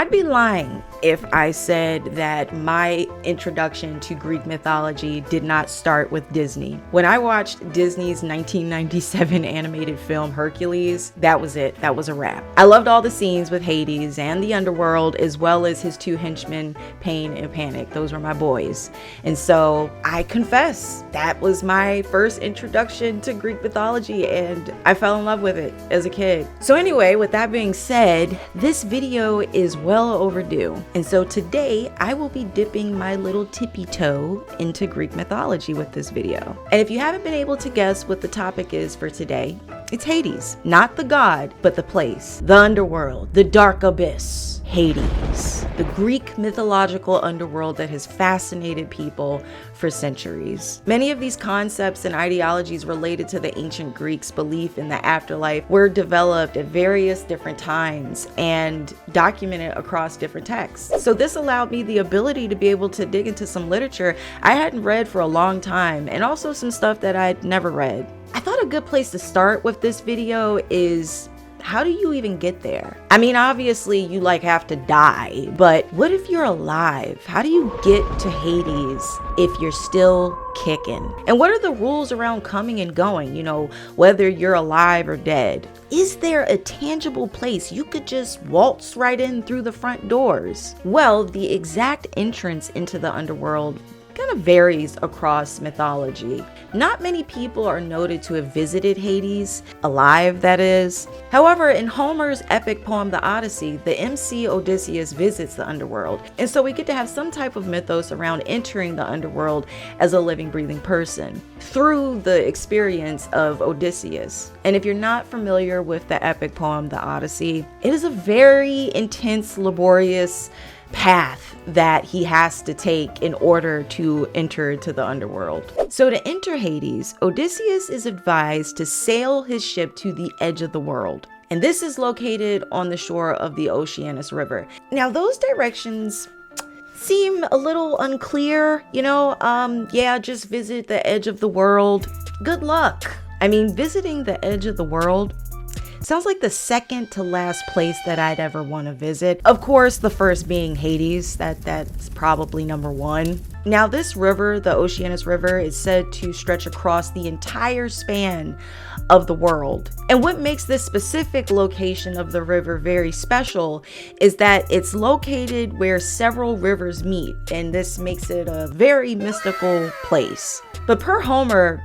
I'd be lying if I said that my introduction to Greek mythology did not start with Disney. When I watched Disney's 1997 animated film Hercules, that was it. That was a wrap. I loved all the scenes with Hades and the Underworld, as well as his two henchmen, Pain and Panic. Those were my boys. And so I confess, that was my first introduction to Greek mythology, and I fell in love with it as a kid. So anyway, with that being said, this video is well overdue. And so today I will be dipping my little tippy toe into Greek mythology with this video. And if you haven't been able to guess what the topic is for today, it's Hades. Not the god, but the place. The underworld, the dark abyss. Hades, the Greek mythological underworld that has fascinated people for centuries. Many of these concepts and ideologies related to the ancient Greeks' belief in the afterlife were developed at various different times and documented across different texts. So this allowed me the ability to be able to dig into some literature I hadn't read for a long time, and also some stuff that I'd never read. I thought a good place to start with this video is, how do you even get there? I mean, obviously you have to die, but what if you're alive? How do you get to Hades if you're still kicking? And what are the rules around coming and going, whether you're alive or dead? Is there a tangible place you could just waltz right in through the front doors? Well, the exact entrance into the underworld kind of varies across mythology. Not many people are noted to have visited Hades, alive that is. However, in Homer's epic poem, The Odyssey, the MC Odysseus visits the underworld. And so we get to have some type of mythos around entering the underworld as a living, breathing person through the experience of Odysseus. And if you're not familiar with the epic poem, The Odyssey, it is a very intense, laborious path that he has to take in order to enter to the underworld. So to enter Hades, Odysseus is advised to sail his ship to the edge of the world. And this is located on the shore of the Oceanus River. Now those directions seem a little unclear, just visit the edge of the world. Good luck. I mean, visiting the edge of the world sounds like the second to last place that I'd ever want to visit. Of course, the first being Hades. That's probably number one. Now, this river, the Oceanus River, is said to stretch across the entire span of the world. And what makes this specific location of the river very special is that it's located where several rivers meet, and this makes it a very mystical place. But per Homer,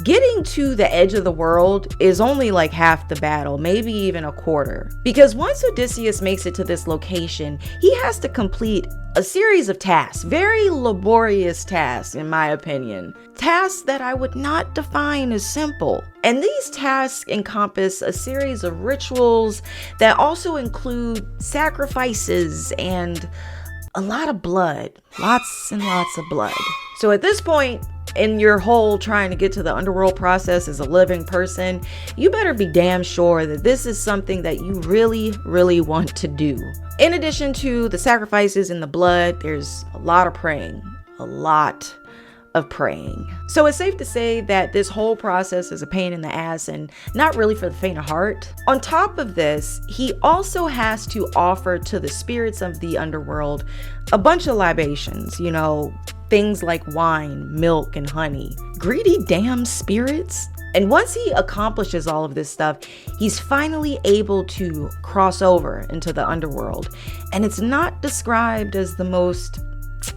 getting to the edge of the world is only half the battle, maybe even a quarter. Because once Odysseus makes it to this location, he has to complete a series of tasks, very laborious tasks in my opinion. Tasks that I would not define as simple. And these tasks encompass a series of rituals that also include sacrifices and a lot of blood. Lots and lots of blood. So at this point, in your whole trying to get to the underworld process as a living person, you better be damn sure that this is something that you really, really want to do. In addition to the sacrifices and the blood, there's a lot of praying. A lot of praying. So it's safe to say that this whole process is a pain in the ass and not really for the faint of heart. On top of this, he also has to offer to the spirits of the underworld a bunch of libations, things like wine, milk, and honey. Greedy damn spirits. And once he accomplishes all of this stuff, he's finally able to cross over into the underworld. And it's not described as the most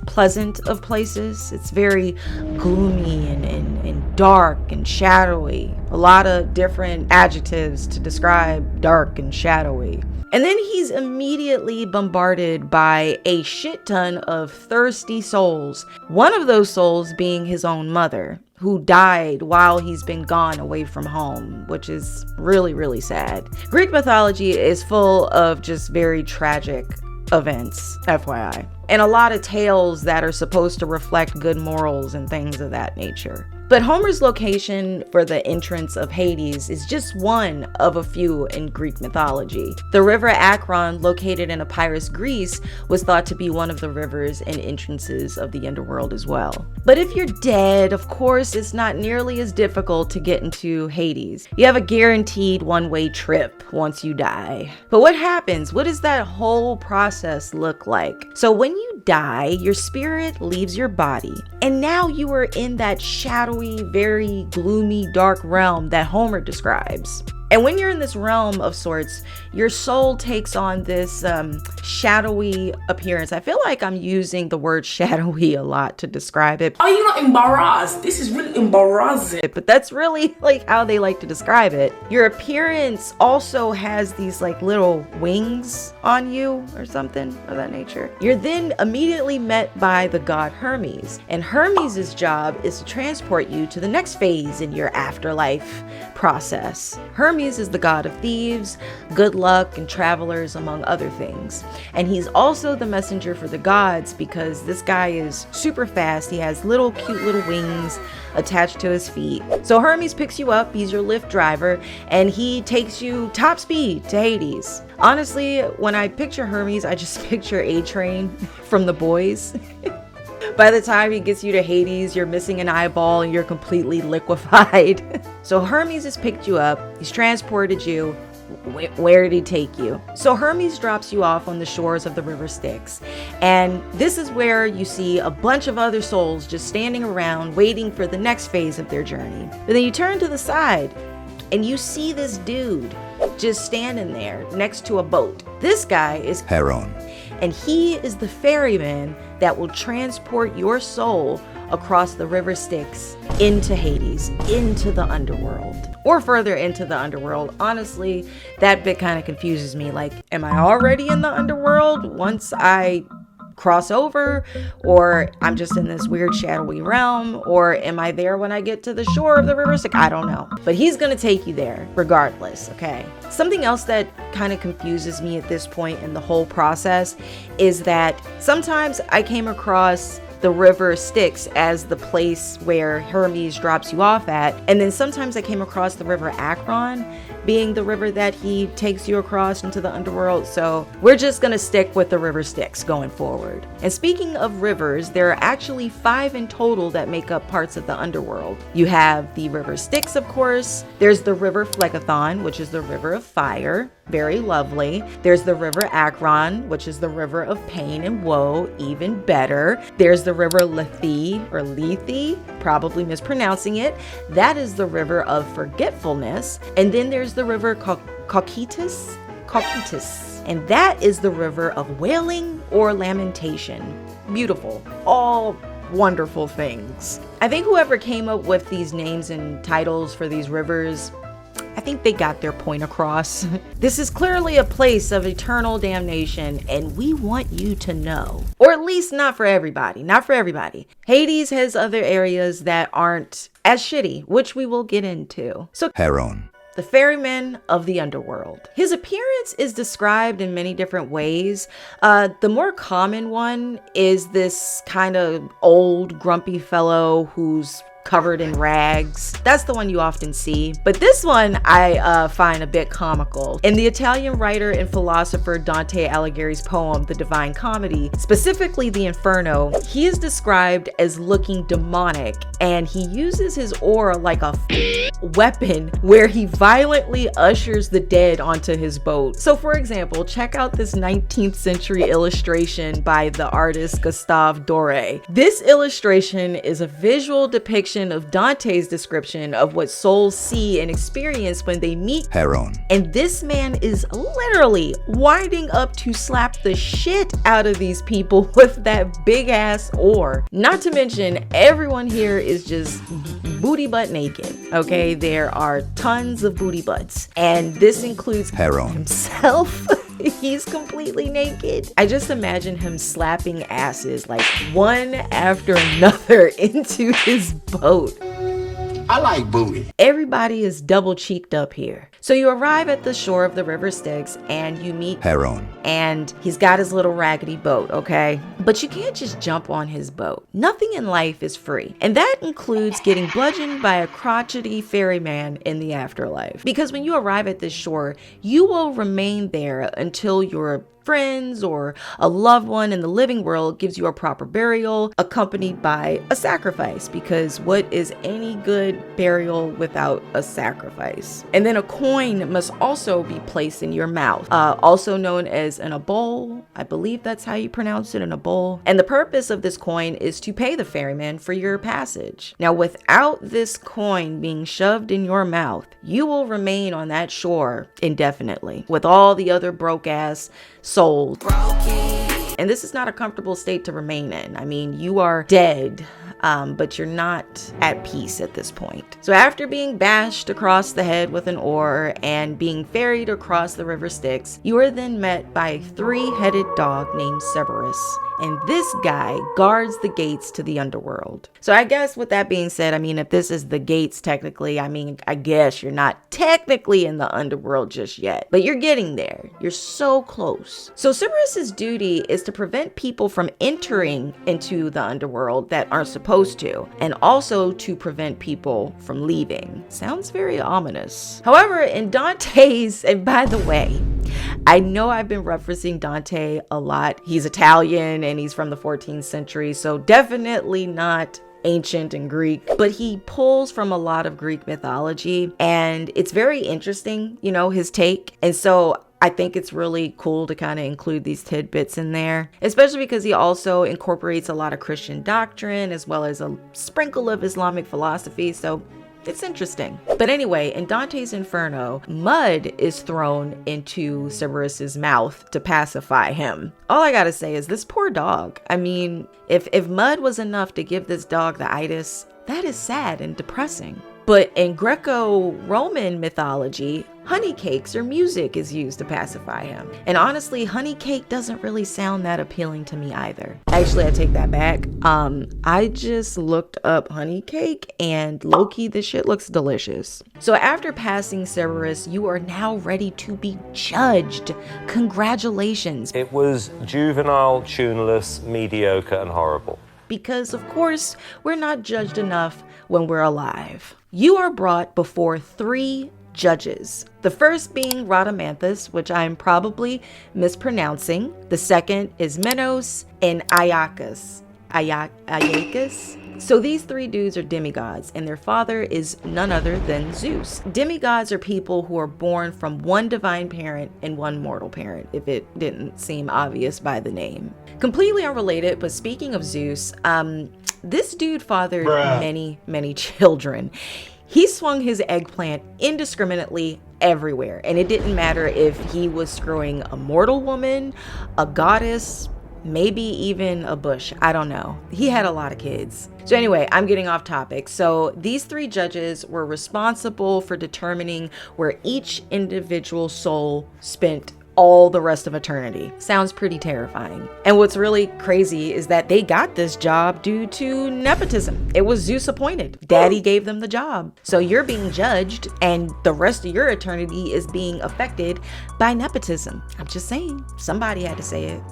pleasant of places. It's very gloomy and dark and shadowy. A lot of different adjectives to describe dark and shadowy. And then he's immediately bombarded by a shit ton of thirsty souls. One of those souls being his own mother, who died while he's been gone away from home, which is really, really sad. Greek mythology is full of just very tragic events, FYI. And a lot of tales that are supposed to reflect good morals and things of that nature. But Homer's location for the entrance of Hades is just one of a few in Greek mythology. The river Akron, located in Epirus, Greece, was thought to be one of the rivers and entrances of the underworld as well. But if you're dead, of course, it's not nearly as difficult to get into Hades. You have a guaranteed one-way trip once you die. But what happens? What does that whole process look like? So when you die, your spirit leaves your body, and now you are in that shadowy, very gloomy, dark realm that Homer describes. And when you're in this realm of sorts, your soul takes on this shadowy appearance. I feel like I'm using the word shadowy a lot to describe it. Are you not embarrassed? This is really embarrassing. But that's really like how they like to describe it. Your appearance also has these like little wings on you or something of that nature. You're then immediately met by the god Hermes. And Hermes' job is to transport you to the next phase in your afterlife process. Hermes is the god of thieves, good luck, and travelers, among other things. And he's also the messenger for the gods because this guy is super fast. He has little cute little wings attached to his feet. So Hermes picks you up, he's your Lyft driver, and he takes you top speed to Hades. Honestly, when I picture Hermes, I just picture A-Train from The Boys. By the time he gets you to Hades, you're missing an eyeball and you're completely liquefied. So Hermes has picked you up, he's transported you. Where did he take you? So Hermes drops you off on the shores of the river Styx. And this is where you see a bunch of other souls just standing around waiting for the next phase of their journey. But then you turn to the side and you see this dude just standing there next to a boat. This guy is Heron, and he is the ferryman that will transport your soul across the river Styx into Hades, into the underworld, or further into the underworld. Honestly, that bit kind of confuses me. Like, am I already in the underworld once I cross over, or I'm just in this weird shadowy realm, or am I there when I get to the shore of the river Styx? I don't know, but he's gonna take you there regardless. Okay, something else that kind of confuses me at this point in the whole process is that sometimes I came across the river Styx as the place where Hermes drops you off at, and then sometimes I came across the river Akron being the river that he takes you across into the underworld. So we're just gonna stick with the river Styx going forward. And speaking of rivers, there are actually 5 in total that make up parts of the underworld. You have the river Styx, of course. There's the river Phlegethon, which is the river of fire. Very lovely. There's the river Akron, which is the river of pain and woe, even better. There's the river Lethe, or Lethe, probably mispronouncing it. That is the river of forgetfulness. And then there's the river Cocytus, and that is the river of wailing or lamentation. Beautiful. All wonderful things. I think whoever came up with these names and titles for these rivers, I think they got their point across. This is clearly a place of eternal damnation, and we want you to know. Or at least not for everybody. Not for everybody. Hades has other areas that aren't as shitty, which we will get into. So Heron, the ferryman of the underworld. His appearance is described in many different ways. The more common one is this kind of old, grumpy fellow who's covered in rags. That's the one you often see. But this one I find a bit comical. In the Italian writer and philosopher Dante Alighieri's poem, The Divine Comedy, specifically the Inferno, he is described as looking demonic, and he uses his aura like a weapon where he violently ushers the dead onto his boat. So for example, check out this 19th century illustration by the artist Gustave Doré. This illustration is a visual depiction of Dante's description of what souls see and experience when they meet Heron. And this man is literally winding up to slap the shit out of these people with that big ass oar. Not to mention, everyone here is just booty butt naked. Okay, there are tons of booty butts, and this includes Heron himself. He's completely naked. I just imagine him slapping asses like one after another into his boat. I like booty. Everybody is double cheeked up here. So you arrive at the shore of the river Styx and you meet Heron. And he's got his little raggedy boat, okay? But you can't just jump on his boat. Nothing in life is free. And that includes getting bludgeoned by a crotchety ferryman in the afterlife. Because when you arrive at this shore, you will remain there until your friends or a loved one in the living world gives you a proper burial accompanied by a sacrifice, because what is any good burial without a sacrifice? And then a coin must also be placed in your mouth, also known as an abole. I believe that's how you pronounce it, an abole. And the purpose of this coin is to pay the ferryman for your passage. Now, without this coin being shoved in your mouth, you will remain on that shore indefinitely with all the other broke ass souls. And this is not a comfortable state to remain in. I mean, you are dead, but you're not at peace at this point. So after being bashed across the head with an oar and being ferried across the river Styx, you are then met by a three-headed dog named Cerberus. And this guy guards the gates to the underworld. So I guess with that being said, I mean, if this is the gates technically, I mean, I guess you're not technically in the underworld just yet, but you're getting there. You're so close. So Cerberus's duty is to prevent people from entering into the underworld that aren't supposed to, and also to prevent people from leaving. Sounds very ominous. However, in Dante's, and by the way, I know I've been referencing Dante a lot. He's Italian and he's from the 14th century, so definitely not ancient and Greek, but he pulls from a lot of Greek mythology, and it's very interesting, you know, his take. And so I think it's really cool to kind of include these tidbits in there, especially because he also incorporates a lot of Christian doctrine as well as a sprinkle of Islamic philosophy. So it's interesting. But anyway, in Dante's Inferno, mud is thrown into Cerberus's mouth to pacify him. All I gotta say is this poor dog. I mean, if mud was enough to give this dog the itis, that is sad and depressing. But in Greco-Roman mythology, honey cakes or music is used to pacify him. And honestly, honey cake doesn't really sound that appealing to me either. Actually, I take that back. I just looked up honey cake and low-key, this shit looks delicious. So after passing Cerberus, you are now ready to be judged. Congratulations. It was juvenile, tuneless, mediocre, and horrible. Because of course, we're not judged enough when we're alive. You are brought before three judges. The first being Rhadamanthus, which I'm probably mispronouncing. The second is Minos and Iacchus. So these three dudes are demigods, and their father is none other than Zeus. Demigods are people who are born from one divine parent and one mortal parent, if it didn't seem obvious by the name. Completely unrelated, but speaking of Zeus, this dude fathered many children. He swung his eggplant indiscriminately everywhere, and it didn't matter if he was screwing a mortal woman, a goddess, maybe even a bush. I don't know. He had a lot of kids. So anyway, I'm getting off topic. So these three judges were responsible for determining where each individual soul spent all the rest of eternity. Sounds pretty terrifying. And what's really crazy is that they got this job due to nepotism. It was Zeus appointed. Daddy gave them the job. So you're being judged, and the rest of your eternity is being affected by nepotism. I'm just saying, somebody had to say it.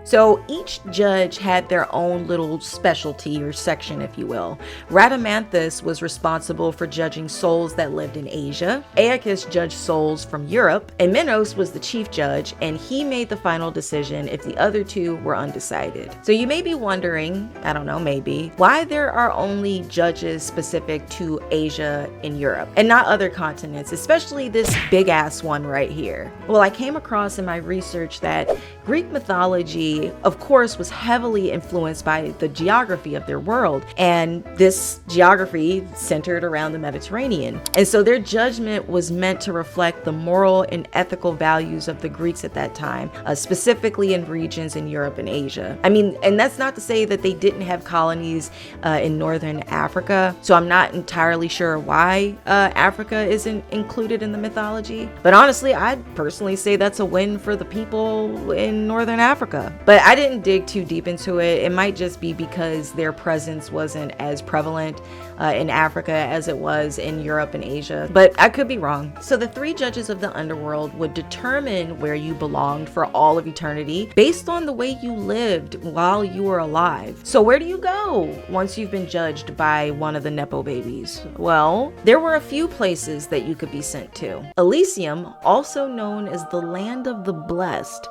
So each judge had their own little specialty or section, if you will. Rhadamanthus was responsible for judging souls that lived in Asia. Aeacus judged souls from Europe, and Minos was the chief judge, and he made the final decision if the other two were undecided. So you may be wondering, I don't know, maybe, why there are only judges specific to Asia and Europe and not other continents, especially this big ass one right here. Well, I came across in my research that Greek mythology, of course, was heavily influenced by the geography of their world, and this geography centered around the Mediterranean. And so their judgment was meant to reflect the moral and ethical values of the Greeks at that time, specifically in regions in Europe and Asia. I mean, and that's not to say that they didn't have colonies in northern Africa, so I'm not entirely sure why Africa isn't included in the mythology. But honestly, I'd personally say that's a win for the people in in northern Africa. But I didn't dig too deep into it. It might just be because their presence wasn't as prevalent in Africa as it was in Europe and Asia, but I could be wrong. So the three judges of the underworld would determine where you belonged for all of eternity based on the way you lived while you were alive. So where do you go once you've been judged by one of the Nepo babies? Well, there were a few places that you could be sent to. Elysium, also known as the land of the blessed,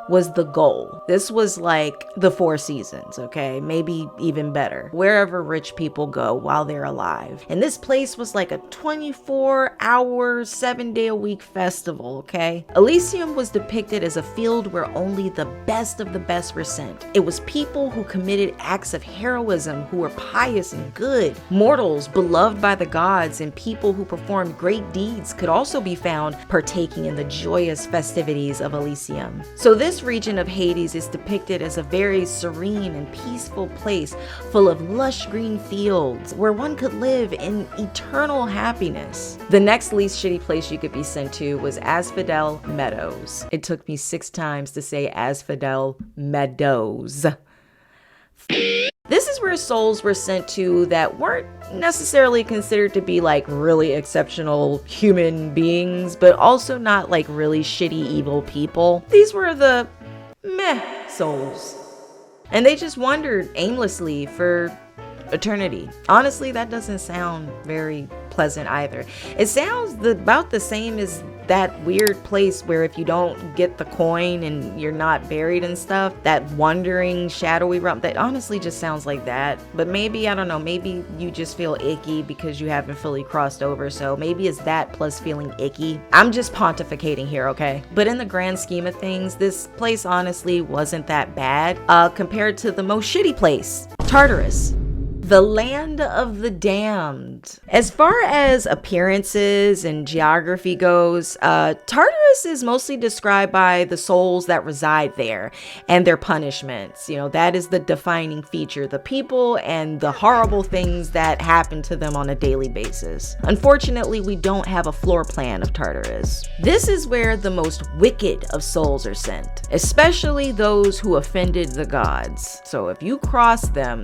was the goal. This was like the Four Seasons, okay? Maybe even better. Wherever rich people go while they're alive. And this place was like a 24-hour, 7-day-a-week festival, okay? Elysium was depicted as a field where only the best of the best were sent. It was people who committed acts of heroism, who were pious and good. Mortals beloved by the gods and people who performed great deeds could also be found partaking in the joyous festivities of Elysium. So this region of Hades is depicted as a very serene and peaceful place full of lush green fields where one could live in eternal happiness. The next least shitty place you could be sent to was Asphodel Meadows. It took me 6 times to say Asphodel Meadows. This is where souls were sent to that weren't necessarily considered to be like really exceptional human beings, but also not like really shitty evil people. These were the meh souls. And they just wandered aimlessly for eternity. Honestly, that doesn't sound very pleasant either. It sounds about the same as that weird place where if you don't get the coin and you're not buried and stuff, that wandering shadowy realm, that honestly just sounds like that. But maybe, I don't know, maybe you just feel icky because you haven't fully crossed over, so maybe it's that plus feeling icky. I'm just pontificating here, okay? But in the grand scheme of things, this place honestly wasn't that bad compared to the most shitty place, Tartarus. The land of the damned. As far as appearances and geography goes, Tartarus is mostly described by the souls that reside there and their punishments. You know, that is the defining feature, the people and the horrible things that happen to them on a daily basis. Unfortunately, we don't have a floor plan of Tartarus. This is where the most wicked of souls are sent, especially those who offended the gods. So if you cross them,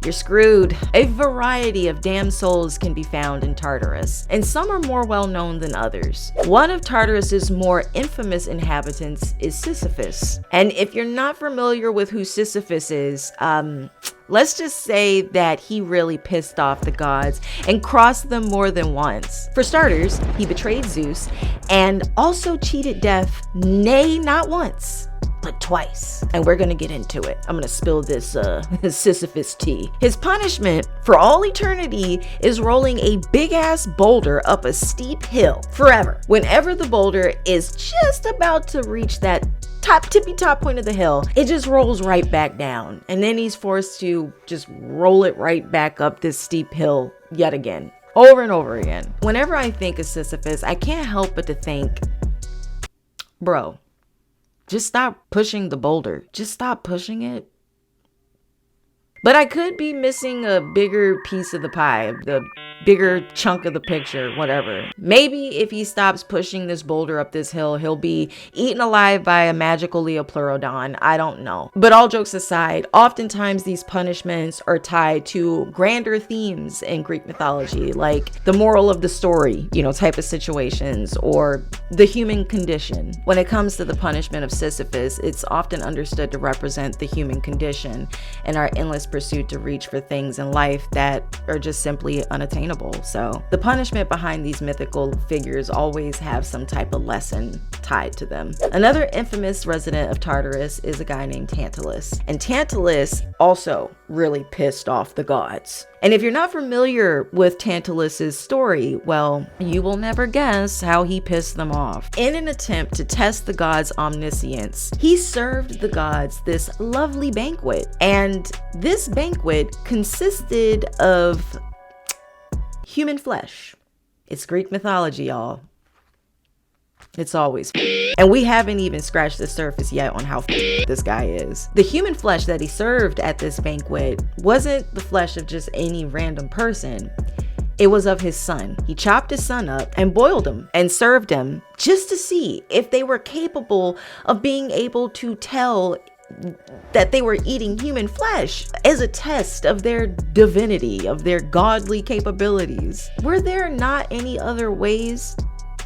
you're screwed. A variety of damned souls can be found in Tartarus, and some are more well known than others. One of Tartarus's more infamous inhabitants is Sisyphus. And if you're not familiar with who Sisyphus is, let's just say that he really pissed off the gods and crossed them more than once. For starters, he betrayed Zeus and also cheated death, nay, not once, but twice. And we're gonna get into it. I'm gonna spill this Sisyphus tea. His punishment for all eternity is rolling a big ass boulder up a steep hill forever. Whenever the boulder is just about to reach that tippy top point of the hill, it just rolls right back down. And then he's forced to just roll it right back up this steep hill yet again, over and over again. Whenever I think of Sisyphus, I can't help but to think, bro, just stop pushing the boulder. Just stop pushing it. But I could be missing a bigger piece of the pie, the bigger chunk of the picture, whatever. Maybe if he stops pushing this boulder up this hill, he'll be eaten alive by a magical Leopleurodon. I don't know. But all jokes aside, oftentimes these punishments are tied to grander themes in Greek mythology, like the moral of the story, you know, type of situations, or the human condition. When it comes to the punishment of Sisyphus, it's often understood to represent the human condition and our endless pursuit to reach for things in life that are just simply unattainable. So the punishment behind these mythical figures always have some type of lesson tied to them. Another infamous resident of Tartarus is a guy named Tantalus. And Tantalus also really pissed off the gods. And if you're not familiar with Tantalus's story, well, you will never guess how he pissed them off. In an attempt to test the gods' omniscience, he served the gods this lovely banquet. And this banquet consisted of human flesh. It's Greek mythology, y'all. It's always and we haven't even scratched the surface yet on how this guy is. The human flesh that he served at this banquet wasn't the flesh of just any random person. It was of his son. He chopped his son up and boiled him and served him just to see if they were capable of being able to tell that they were eating human flesh as a test of their divinity, of their godly capabilities. Were there not any other ways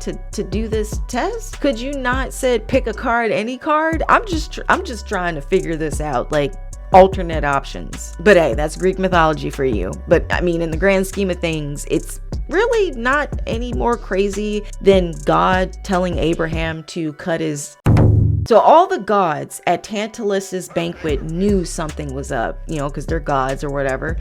to do this test? Could you not said pick a card, any card? I'm just trying to figure this out, like alternate options. But hey, that's Greek mythology for you. But I mean, in the grand scheme of things, it's really not any more crazy than God telling Abraham to cut his. So all the gods at Tantalus's banquet knew something was up, you know, because they're gods or whatever,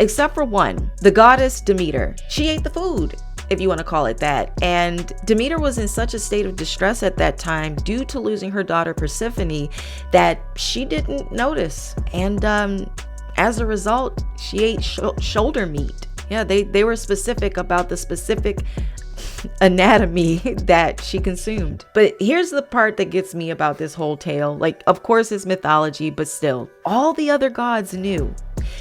except for one, the goddess Demeter. She ate the food, if you want to call it that. And Demeter was in such a state of distress at that time due to losing her daughter Persephone that she didn't notice. And as a result, she ate shoulder meat. Yeah, they were specific about the specific anatomy that she consumed. But here's the part that gets me about this whole tale. Like, of course it's mythology, but still, all the other gods knew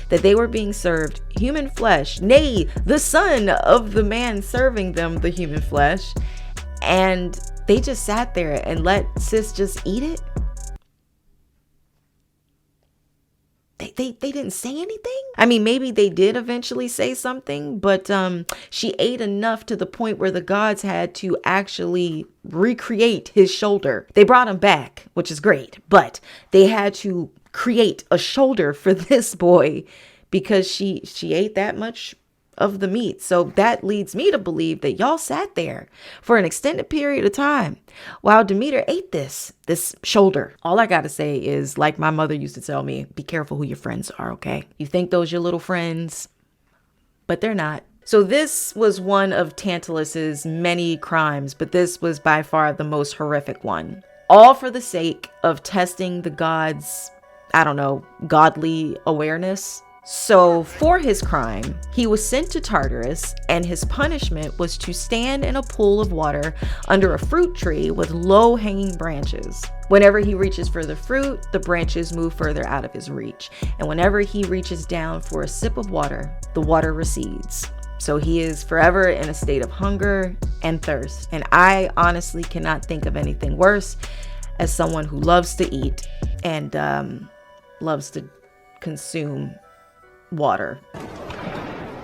that they were being served human flesh, nay, the son of the man serving them the human flesh, and they just sat there and let sis just eat it. They didn't say anything. I mean, maybe they did eventually say something, but she ate enough to the point where the gods had to actually recreate his shoulder. They brought him back, which is great, but they had to create a shoulder for this boy because she ate that much of the meat. So that leads me to believe that y'all sat there for an extended period of time while Demeter ate this shoulder. All I gotta say is, like my mother used to tell me, be careful who your friends are, okay? You think those your little friends, but they're not. So this was one of Tantalus's many crimes, but this was by far the most horrific one. All for the sake of testing the gods', I don't know, godly awareness. So for his crime, he was sent to Tartarus, and his punishment was to stand in a pool of water under a fruit tree with low-hanging branches. Whenever he reaches for the fruit, the branches move further out of his reach. And whenever he reaches down for a sip of water, the water recedes. So he is forever in a state of hunger and thirst. And I honestly cannot think of anything worse as someone who loves to eat and loves to consume water.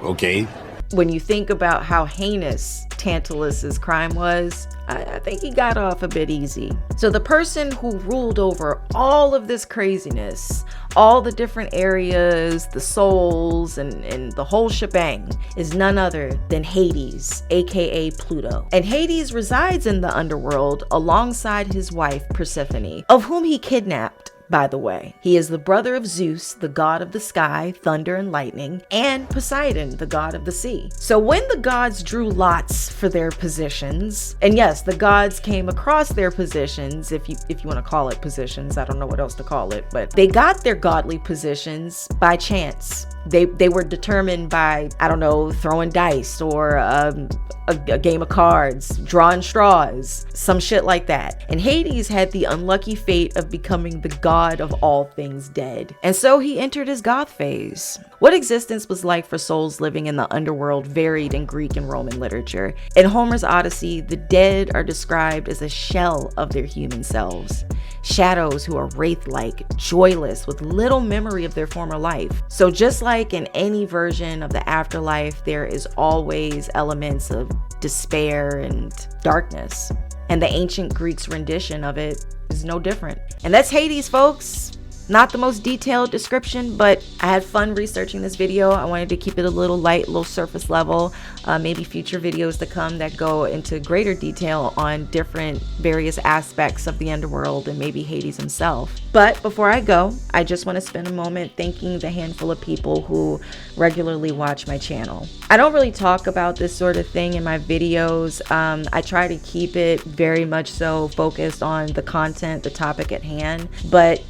Okay. When you think about how heinous Tantalus's crime was, I think he got off a bit easy. So the person who ruled over all of this craziness, all the different areas, the souls, and the whole shebang is none other than Hades, aka Pluto. And Hades resides in the underworld alongside his wife Persephone, of whom he kidnapped. By the way, he is the brother of Zeus, the god of the sky, thunder, and lightning, and Poseidon, the god of the sea. So when the gods drew lots for their positions, and yes, the gods came across their positions, if you want to call it positions, I don't know what else to call it, but they got their godly positions by chance. They were determined by, I don't know, throwing dice or a game of cards, drawing straws, some shit like that. And Hades had the unlucky fate of becoming the god of all things dead. And so he entered his goth phase. What existence was like for souls living in the underworld varied in Greek and Roman literature. In Homer's Odyssey, the dead are described as a shell of their human selves. Shadows who are wraith-like, joyless, with little memory of their former life. So just like in any version of the afterlife, there is always elements of despair and darkness. And the ancient Greeks' rendition of it is no different. And that's Hades, folks. Not the most detailed description, but I had fun researching this video. I wanted to keep it a little light, a little surface level. Maybe future videos to come that go into greater detail on different various aspects of the underworld and maybe Hades himself. But before I go, I just want to spend a moment thanking the handful of people who regularly watch my channel. I don't really talk about this sort of thing in my videos. I try to keep it very much so focused on the content, the topic at hand, but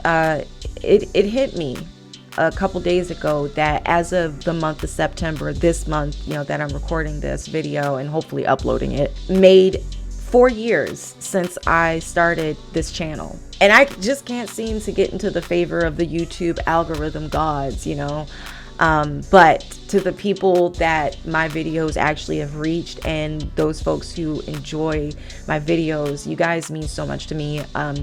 it hit me a couple days ago that as of the month of September, this month, that I'm recording this video and hopefully uploading it, made 4 years since I started this channel. And I just can't seem to get into the favor of the YouTube algorithm gods, but to the people that my videos actually have reached and those folks who enjoy my videos, you guys mean so much to me.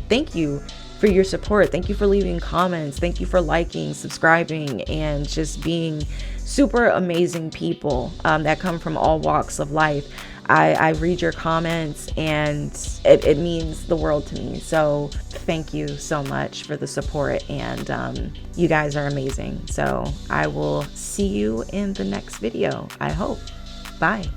Thank you for your support. Thank you for leaving comments. Thank you for liking, subscribing, and just being super amazing people that come from all walks of life. I read your comments and it means the world to me. So thank you so much for the support, and you guys are amazing. So I will see you in the next video, I hope. Bye.